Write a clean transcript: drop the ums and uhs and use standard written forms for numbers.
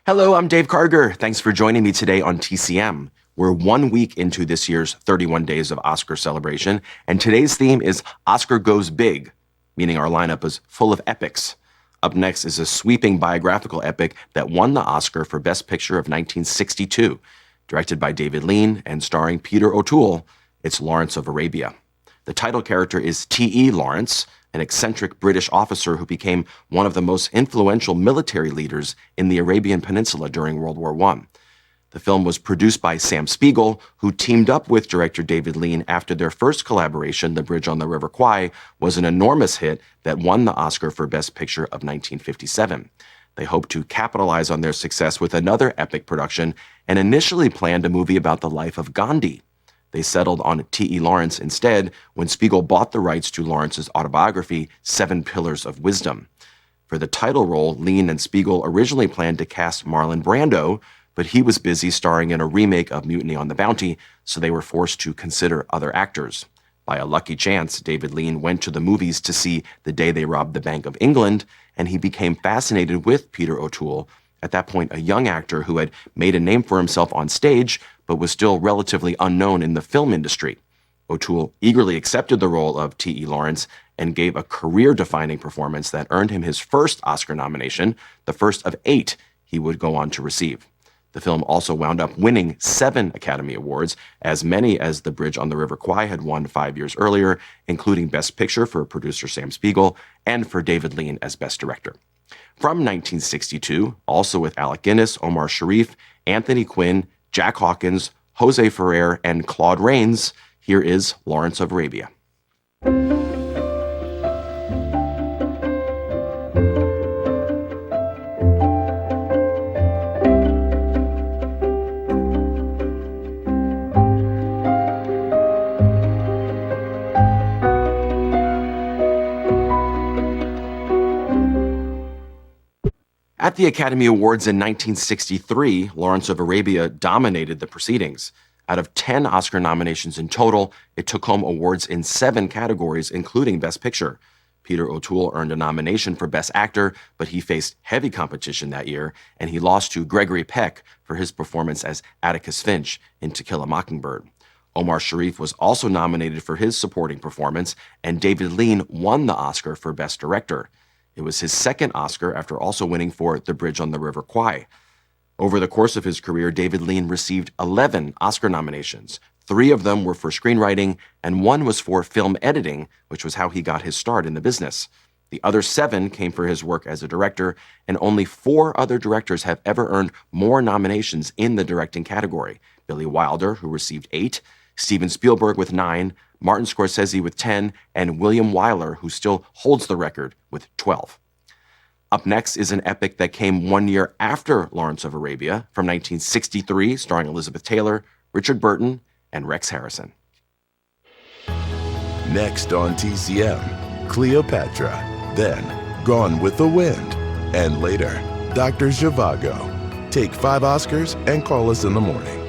Hello, I'm Dave Karger. Thanks for joining me today on TCM. We're 1 week into this year's 31 Days of Oscar celebration, and today's theme is Oscar Goes Big, meaning our lineup is full of epics. Up next is a sweeping biographical epic that won the Oscar for Best Picture of 1962. Directed by David Lean and starring Peter O'Toole, it's Lawrence of Arabia. The title character is T.E. Lawrence, an eccentric British officer who became one of the most influential military leaders in the Arabian Peninsula during World War I. The film was produced by Sam Spiegel, who teamed up with director David Lean after their first collaboration, The Bridge on the River Kwai, was an enormous hit that won the Oscar for Best Picture of 1957. They hoped to capitalize on their success with another epic production and initially planned a movie about the life of Gandhi. They settled on T.E. Lawrence instead when Spiegel bought the rights to Lawrence's autobiography, 7 Pillars of Wisdom. For the title role, Lean and Spiegel originally planned to cast Marlon Brando, but he was busy starring in a remake of Mutiny on the Bounty, so they were forced to consider other actors. By a lucky chance, David Lean went to the movies to see The Day They Robbed the Bank of England, and he became fascinated with Peter O'Toole, at that point a young actor who had made a name for himself on stage, but was still relatively unknown in the film industry. O'Toole eagerly accepted the role of T.E. Lawrence and gave a career-defining performance that earned him his first Oscar nomination, the first of 8 he would go on to receive. The film also wound up winning 7 Academy Awards, as many as The Bridge on the River Kwai had won 5 years earlier, including Best Picture for producer Sam Spiegel and for David Lean as Best Director. From 1962, also with Alec Guinness, Omar Sharif, Anthony Quinn, Jack Hawkins, Jose Ferrer, and Claude Rains, here is Lawrence of Arabia. At the Academy Awards in 1963, Lawrence of Arabia dominated the proceedings. Out of 10 Oscar nominations in total, it took home awards in 7 categories, including Best Picture. Peter O'Toole earned a nomination for Best Actor, but he faced heavy competition that year, and he lost to Gregory Peck for his performance as Atticus Finch in To Kill a Mockingbird. Omar Sharif was also nominated for his supporting performance, and David Lean won the Oscar for Best Director. It was his second Oscar after also winning for The Bridge on the River Kwai. Over the course of his career, David Lean received 11 Oscar nominations. 3 of them were for screenwriting, and 1 was for film editing, which was how he got his start in the business. The other 7 came for his work as a director, and only 4 other directors have ever earned more nominations in the directing category. Billy Wilder, who received 8, Steven Spielberg with 9, Martin Scorsese with 10, and William Wyler, who still holds the record with 12. Up next is an epic that came 1 year after Lawrence of Arabia, from 1963, starring Elizabeth Taylor, Richard Burton, and Rex Harrison. Next on TCM, Cleopatra, then Gone with the Wind, and later, Dr. Zhivago. Take 5 Oscars and call us in the morning.